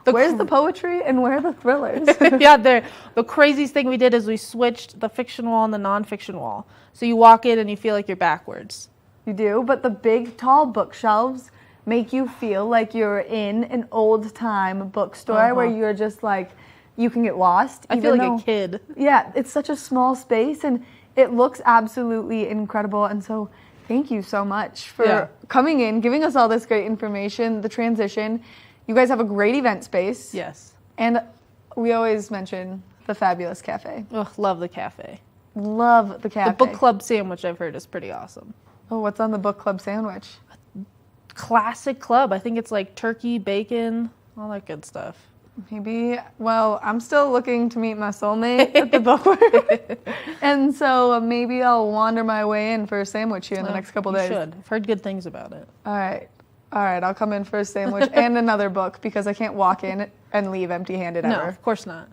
Where's the poetry and where are the thrillers? The craziest thing we did is we switched the fiction wall and the nonfiction wall. So you walk in and you feel like you're backwards. You do, but the big, tall bookshelves make you feel like you're in an old-time bookstore where you're just like, you can get lost. I feel like a kid. Yeah, it's such a small space and it looks absolutely incredible. And so Thank you so much for coming in, giving us all this great information, the transition. You guys have a great event space. Yes. And we always mention the fabulous cafe. Ugh, love the cafe. Love the cafe. The book club sandwich I've heard is pretty awesome. Oh, what's on the book club sandwich? Classic club. I think it's like turkey, bacon, all that good stuff. Maybe, well, I'm still looking to meet my soulmate at the bookworm. And so maybe I'll wander my way in for a sandwich here in the next couple days. You should. I've heard good things about it. All right, I'll come in for a sandwich and another book because I can't walk in and leave empty-handed ever. No, of course not.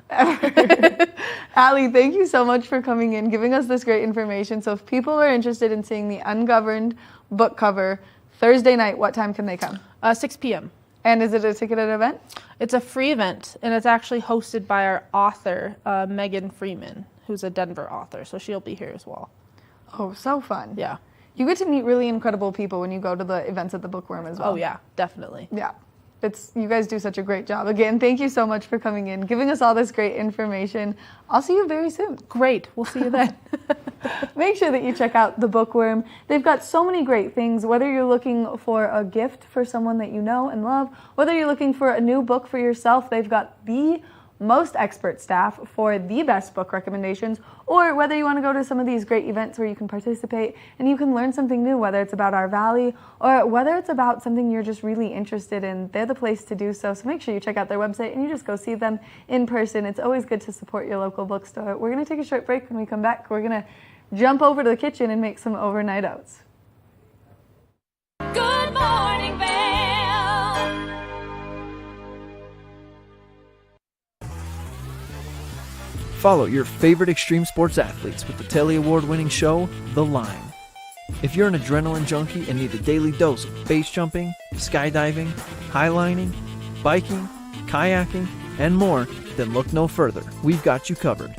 Allie, thank you so much for coming in, giving us this great information. So if people are interested in seeing the Ungoverned book cover Thursday night, what time can they come? 6 p.m. And is it a ticketed event? It's a free event, and it's actually hosted by our author, Megan Freeman, who's a Denver author, so she'll be here as well. Oh, so fun. Yeah. You get to meet really incredible people when you go to the events at the Bookworm as well. Oh, yeah, definitely. Yeah. You guys do such a great job. Again, thank you so much for coming in, giving us all this great information. I'll see you very soon. Great. We'll see you then. Make sure that you check out the Bookworm. They've got so many great things, whether you're looking for a gift for someone that you know and love, whether you're looking for a new book for yourself, they've got the most expert staff for the best book recommendations, or whether you want to go to some of these great events where you can participate and you can learn something new, whether it's about our valley or whether it's about something you're just really interested in, they're the place to do so. So make sure you check out their website and you just go see them in person. It's always good to support your local bookstore. We're going to take a short break. When we come back, we're going to jump over to the kitchen and make some overnight oats. Good morning, Vail. Follow your favorite extreme sports athletes with the Telly Award-winning show, The Line. If you're an adrenaline junkie and need a daily dose of base jumping, skydiving, highlining, biking, kayaking, and more, then look no further. We've got you covered.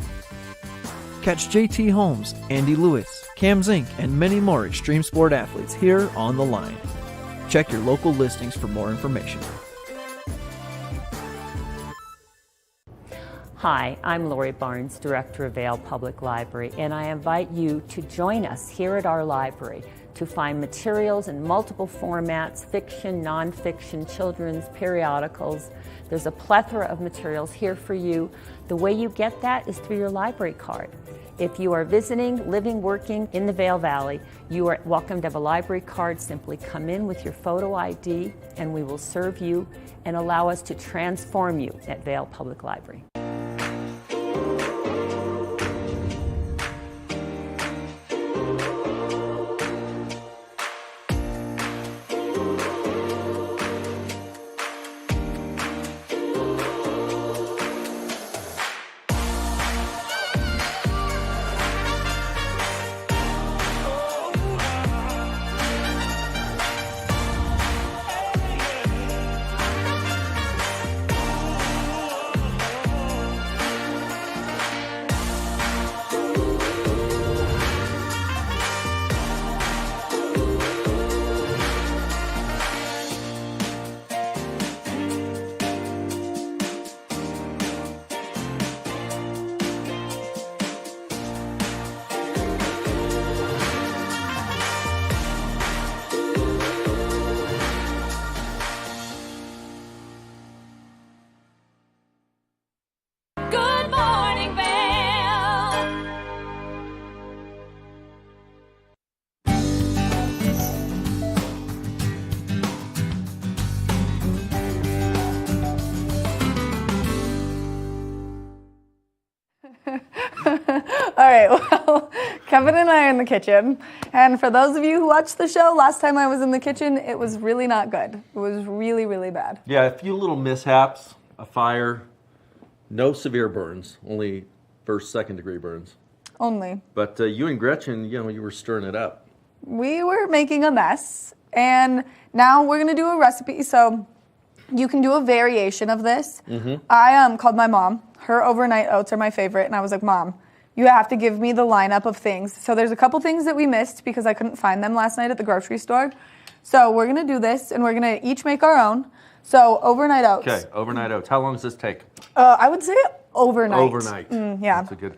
Catch JT Holmes, Andy Lewis, Cam Zink, and many more extreme sport athletes here on The Line. Check your local listings for more information. Hi, I'm Lori Barnes, Director of Vail Public Library, and I invite you to join us here at our library to find materials in multiple formats, fiction, nonfiction, children's, periodicals. There's a plethora of materials here for you. The way you get that is through your library card. If you are visiting, living, working in the Vail Valley, you are welcome to have a library card. Simply come in with your photo ID and we will serve you and allow us to transform you at Vail Public Library. Good morning, Vail. All right, well, Kevin and I are in the kitchen. And for those of you who watched the show, last time I was in the kitchen, it was really not good. It was really, really bad. Yeah, a few little mishaps, a fire, no severe burns, only first, second degree burns. Only. But you and Gretchen, you were stirring it up. We were making a mess. And now we're going to do a recipe. So you can do a variation of this. I called my mom. Her overnight oats are my favorite. And I was like, Mom, you have to give me the lineup of things. So there's a couple things that we missed because I couldn't find them last night at the grocery store. So we're going to do this, and we're going to each make our own. So overnight oats. Okay, overnight oats. How long does this take? I would say overnight. Overnight. Yeah. That's a good.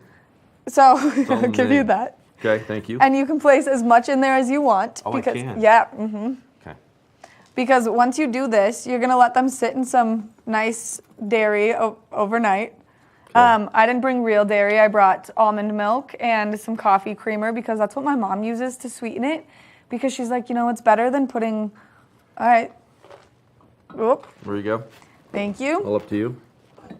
So I'll give you that. Okay, thank you. And you can place as much in there as you want. Oh, because, I can? Yeah. Mm-hmm. Okay. Because once you do this, you're going to let them sit in some nice dairy overnight. I didn't bring real dairy. I brought almond milk and some coffee creamer because that's what my mom uses to sweeten it. Because she's like, it's better than putting... All right. Oop. There you go. Thank you. All up to you.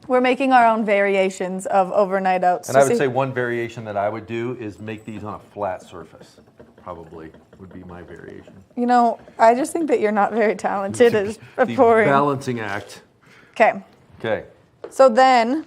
We're making our own variations of overnight oats. And I would say one variation that I would do is make these on a flat surface. Probably would be my variation. I just think that you're not very talented at pouring. Balancing act. Okay. Okay. So then,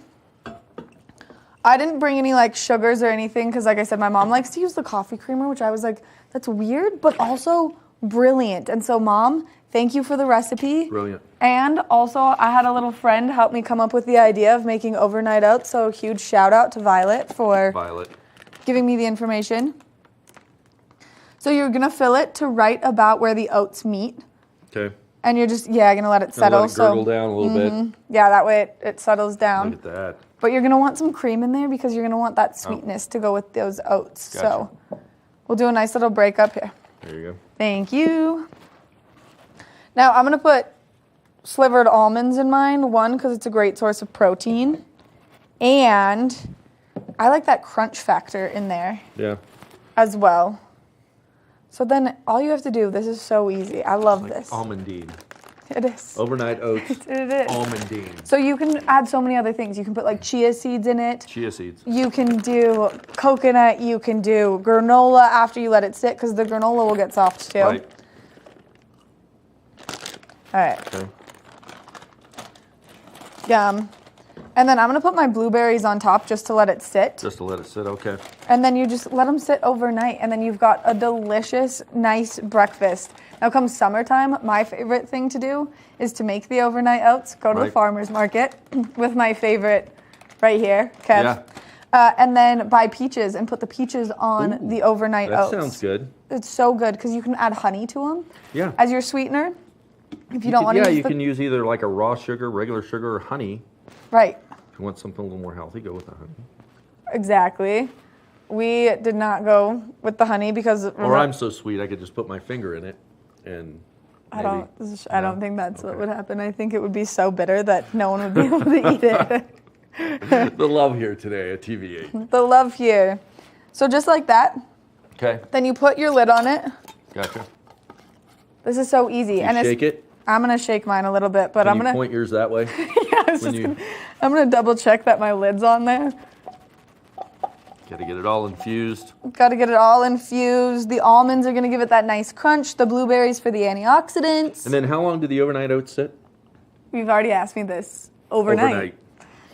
I didn't bring any sugars or anything because like I said, my mom likes to use the coffee creamer, which I was like, that's weird, but also brilliant. And so Mom, thank you for the recipe. Brilliant. And also I had a little friend help me come up with the idea of making overnight oats. So huge shout out to Violet for giving me the information. So you're going to fill it to right about where the oats meet. Okay. And you're just, going to let it settle. Let it gurgle down a little bit. Yeah, that way it settles down. Look at that. But you're going to want some cream in there because you're going to want that sweetness to go with those oats. Gotcha. So we'll do a nice little break up here. There you go. Thank you. Now I'm going to put slivered almonds in mine. One, because it's a great source of protein. And I like that crunch factor in there. Yeah. As well. So then all you have to do, this is so easy. I love this. Almondine. It is. Overnight oats. It is. Almondine. So you can add so many other things. You can put chia seeds in it. Chia seeds. You can do coconut. You can do granola after you let it sit because the granola will get soft too. Right. All right. Okay. Yum. And then I'm going to put my blueberries on top just to let it sit. Just to let it sit, okay. And then you just let them sit overnight, and then you've got a delicious, nice breakfast. Now comes summertime, my favorite thing to do is to make the overnight oats, go to the farmer's market with my favorite right here, Kev. Yeah. And then buy peaches and put the peaches on the overnight oats. That sounds good. It's so good because you can add honey to them Yeah. as your sweetener. If you don't want to use you can use either a raw sugar, regular sugar, or honey. Right. If you want something a little more healthy, go with the honey. Exactly. We did not go with the honey because... Or I'm so sweet, I could just put my finger in it and I don't think that's what would happen. I think it would be so bitter that no one would be able to eat it. The love here today at TV8. The love here. So just like that. Okay. Then you put your lid on it. Gotcha. This is so easy. And shake it? I'm going to shake mine a little bit, but I'm going to... point yours that way? I'm going to double check that my lid's on there. Got to get it all infused. Got to get it all infused. The almonds are going to give it that nice crunch. The blueberries for the antioxidants. And then how long do the overnight oats sit? You've already asked me this. Overnight.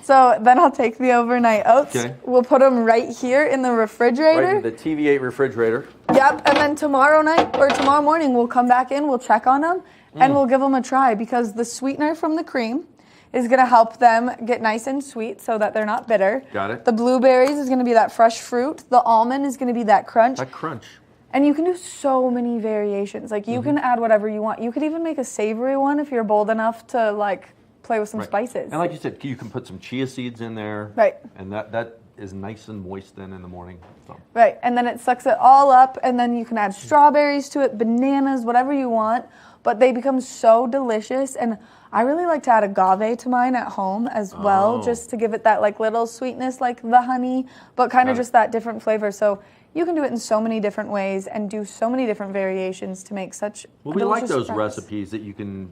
So then I'll take the overnight oats. Okay. We'll put them right here in the refrigerator. Right in the TV8 refrigerator. Yep. And then tomorrow night or tomorrow morning, we'll come back in, we'll check on them, and we'll give them a try because the sweetener from the cream is going to help them get nice and sweet so that they're not bitter. Got it. The blueberries is going to be that fresh fruit. The almond is going to be that crunch. That crunch. And you can do so many variations. You can add whatever you want. You could even make a savory one if you're bold enough to play with some spices. And like you said, you can put some chia seeds in there. Right. And that is nice and moist then in the morning. So. Right. And then it sucks it all up, and then you can add strawberries to it, bananas, whatever you want. But they become so delicious. And I really like to add agave to mine at home as well, just to give it that little sweetness like the honey, but kind of just that different flavor. So you can do it in so many different ways and do so many different variations to make such we like those spreads. recipes that you can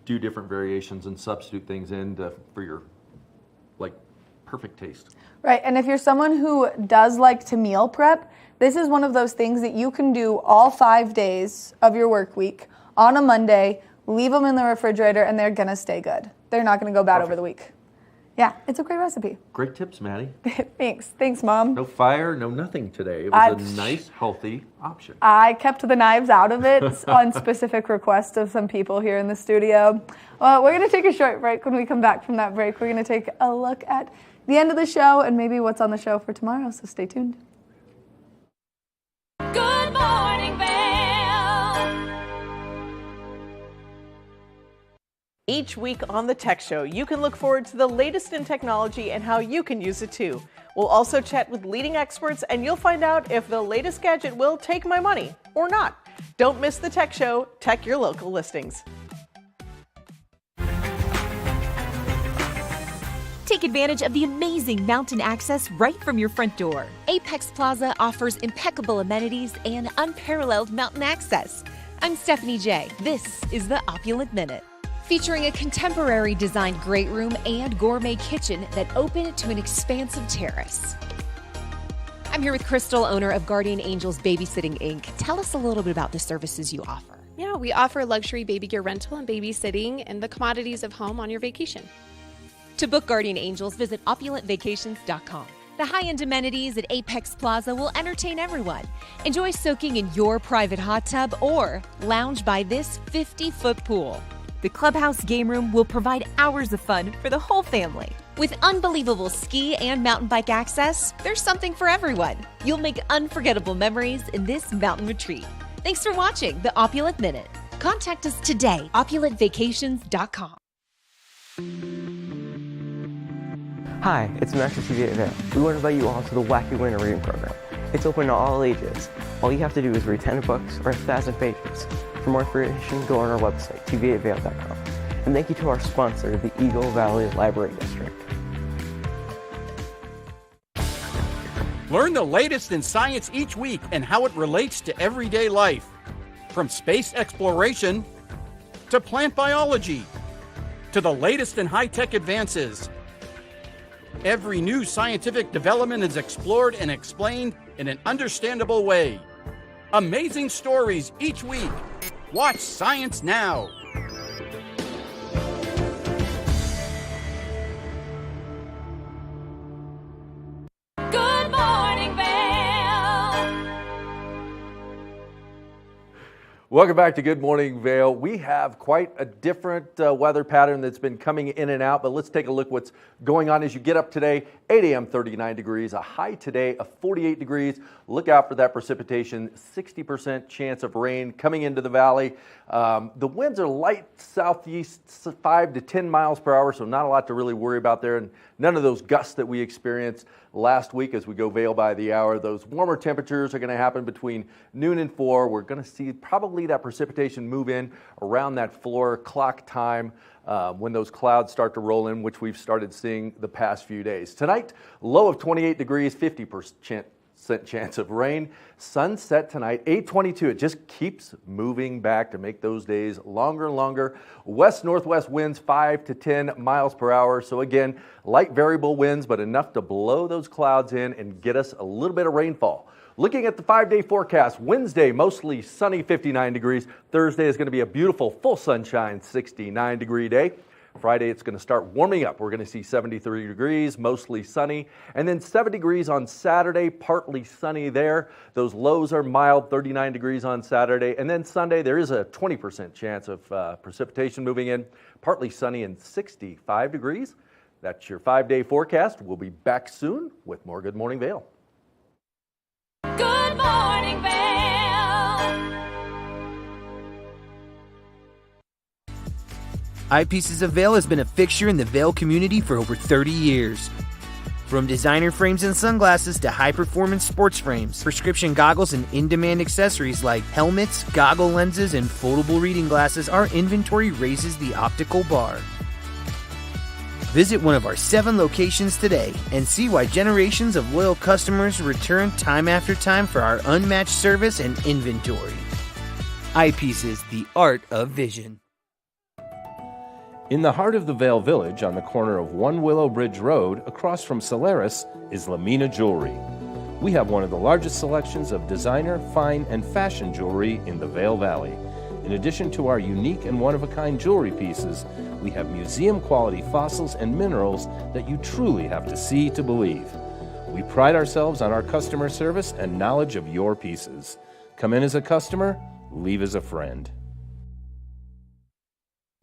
do different variations and substitute things in for your perfect taste. Right, and if you're someone who does like to meal prep, this is one of those things that you can do all 5 days of your work week on a Monday, leave them in the refrigerator, and they're going to stay good. They're not going to go bad over the week. Yeah, it's a great recipe. Great tips, Maddie. Thanks, Mom. No fire, no nothing today. It was a nice, healthy option. I kept the knives out of it on specific request of some people here in the studio. Well, we're going to take a short break. When we come back from that break, we're going to take a look at the end of the show and maybe what's on the show for tomorrow, so stay tuned. Good morning, Vail. Each week on the Tech Show, you can look forward to the latest in technology and how you can use it too. We'll also chat with leading experts, and you'll find out if the latest gadget will take my money or not. Don't miss the Tech Show. Tech your local listings. Take advantage of the amazing mountain access right from your front door. Apex Plaza offers impeccable amenities and unparalleled mountain access. I'm Stephanie J. This is the Opulent Minute. Featuring a contemporary designed great room and gourmet kitchen that open to an expansive terrace. I'm here with Crystal, owner of Guardian Angels Babysitting Inc. Tell us a little bit about the services you offer. Yeah, we offer luxury baby gear rental and babysitting and the commodities of home on your vacation. To book Guardian Angels, visit opulentvacations.com. The high-end amenities at Apex Plaza will entertain everyone. Enjoy soaking in your private hot tub or lounge by this 50-foot pool. The clubhouse game room will provide hours of fun for the whole family. With unbelievable ski and mountain bike access, there's something for everyone. You'll make unforgettable memories in this mountain retreat. Thanks for watching the Opulent Minute. Contact us today, opulentvacations.com. Hi, it's Max from TV8 Visitors. We want to invite you all to the Wacky Winter Reading Program. It's open to all ages. All you have to do is read 10 books or 1,000 pages. For more information, go on our website, TV8Vail.com. And thank you to our sponsor, the Eagle Valley Library District. Learn the latest in science each week and how it relates to everyday life. From space exploration to plant biology to the latest in high-tech advances. Every new scientific development is explored and explained in an understandable way. Amazing stories each week. Watch Science Now. Good morning, Vail. Welcome back to Good Morning Vail. We have quite a different weather pattern that's been coming in and out, but let's take a look what's going on as you get up today. 8 a.m. 39 degrees, a high today of 48 degrees. Look out for that precipitation, 60% chance of rain coming into the valley. The winds are light southeast, 5 to 10 miles per hour, so not a lot to really worry about there, and none of those gusts that we experienced last week as we go Vail by the hour. Those warmer temperatures are going to happen between noon and 4. We're going to see probably that precipitation move in around that 4 o'clock time when those clouds start to roll in, which we've started seeing the past few days. Tonight, low of 28 degrees, 50% chance of rain. Sunset tonight, 8:22. It just keeps moving back to make those days longer and longer. West-northwest winds 5 to 10 miles per hour. So again, light variable winds, but enough to blow those clouds in and get us a little bit of rainfall. Looking at the 5-day forecast, Wednesday, mostly sunny, 59 degrees. Thursday is going to be a beautiful full sunshine, 69-degree day. Friday, it's going to start warming up. We're going to see 73 degrees, mostly sunny. And then 7 degrees on Saturday, partly sunny there. Those lows are mild, 39 degrees on Saturday. And then Sunday, there is a 20% chance of precipitation moving in, partly sunny and 65 degrees. That's your 5-day forecast. We'll be back soon with more Good Morning Vail. Good morning, Vail. Eyepieces of Vail has been a fixture in the Vail community for over 30 years. From designer frames and sunglasses to high-performance sports frames, prescription goggles, and in-demand accessories like helmets, goggle lenses, and foldable reading glasses, our inventory raises the optical bar. Visit one of our 7 locations today and see why generations of loyal customers return time after time for our unmatched service and inventory. Eyepieces, the art of vision. In the heart of the Vail Village, on the corner of One Willow Bridge Road, across from Solaris, is Lamina Jewelry. We have one of the largest selections of designer, fine, and fashion jewelry in the Vail Valley. In addition to our unique and one-of-a-kind jewelry pieces, we have museum-quality fossils and minerals that you truly have to see to believe. We pride ourselves on our customer service and knowledge of your pieces. Come in as a customer, leave as a friend.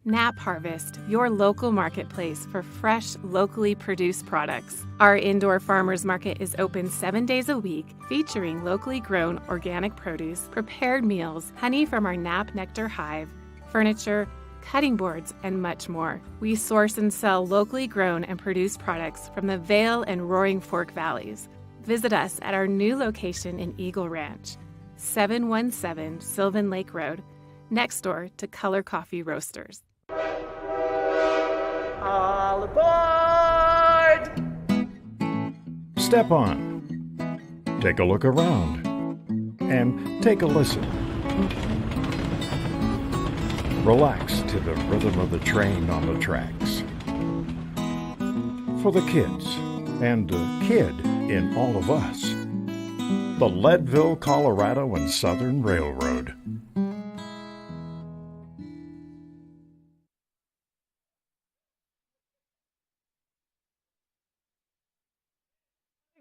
Nap Harvest, your local marketplace for fresh, locally produced products. Our indoor farmers market is open 7 days a week, featuring locally grown organic produce, prepared meals, honey from our Nap Nectar hive, furniture, cutting boards, and much more. We source and sell locally grown and produced products from the Vail and Roaring Fork valleys. Visit us at our new location in Eagle Ranch, 717 Sylvan Lake Road, next door to Color Coffee Roasters. All aboard! Step on. Take a look around. And take a listen. Relax to the rhythm of the train on the tracks. For the kids, and the kid in all of us. The Leadville, Colorado and Southern Railroad.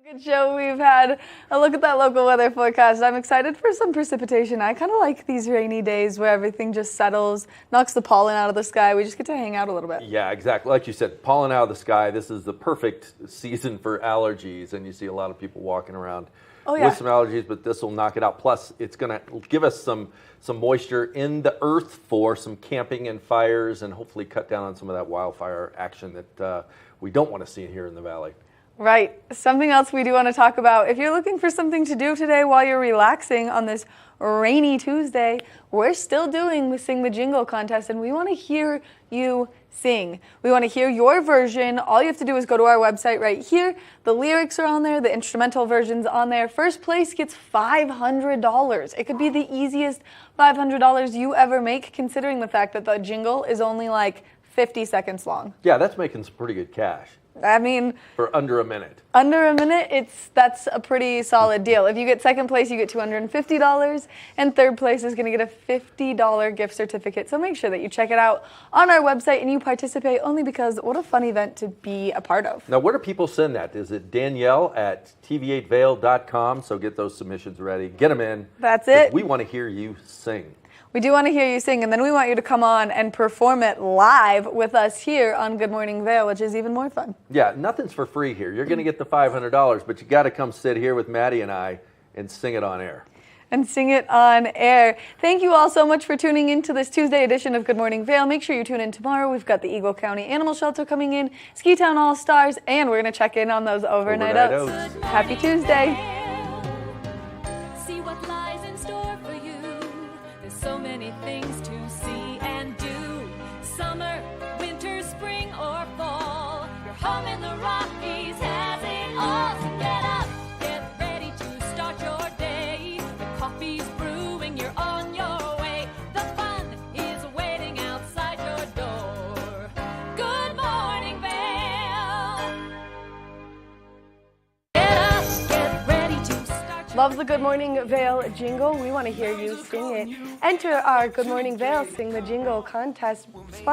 Good show. We've had a look at that local weather forecast. I'm excited for some precipitation. I kind of like these rainy days where everything just settles, knocks the pollen out of the sky. We just get to hang out a little bit. Yeah, exactly. Like you said, pollen out of the sky. This is the perfect season for allergies, and you see a lot of people walking around with some allergies, but this will knock it out. Plus, it's going to give us some moisture in the earth for some camping and fires, and hopefully cut down on some of that wildfire action that we don't want to see here in the valley. Right. Something else we do want to talk about. If you're looking for something to do today while you're relaxing on this rainy Tuesday, we're still doing the Sing the Jingle contest, and we want to hear you sing. We want to hear your version. All you have to do is go to our website right here. The lyrics are on there. The instrumental version's on there. First place gets $500. It could be the easiest $500 you ever make, considering the fact that the jingle is only like 50 seconds long. Yeah, that's making some pretty good cash. I mean, for under a minute. Under a minute, that's a pretty solid deal. If you get second place, you get $250, and third place is going to get a $50 gift certificate. So make sure that you check it out on our website and you participate, only because what a fun event to be a part of. Now, where do people send that? Is it Danielle at TV8Vail.com? So get those submissions ready. Get them in. That's it. We want to hear you sing. We do want to hear you sing, and then we want you to come on and perform it live with us here on Good Morning Vail, which is even more fun. Yeah, nothing's for free here. You're going to get the $500, but you got to come sit here with Maddie and I and sing it on air. And sing it on air. Thank you all so much for tuning in to this Tuesday edition of Good Morning Vail. Make sure you tune in tomorrow. We've got the Eagle County Animal Shelter coming in, Ski Town All-Stars, and we're going to check in on those overnight oats. Happy Tuesday. See what lies in store for you. There's so many things to see and do. Summer, winter, spring, or fall. Your home in the Rockies has it all. So get up, get ready to start your day. The coffee's brewing, you're on your way. The fun is waiting outside your door. Good morning, Vail. Get up, get ready to start. Love the Good Morning Vail jingle. We want to hear you sing it. Enter our Good Morning Vail Sing the Jingle contest, sponsored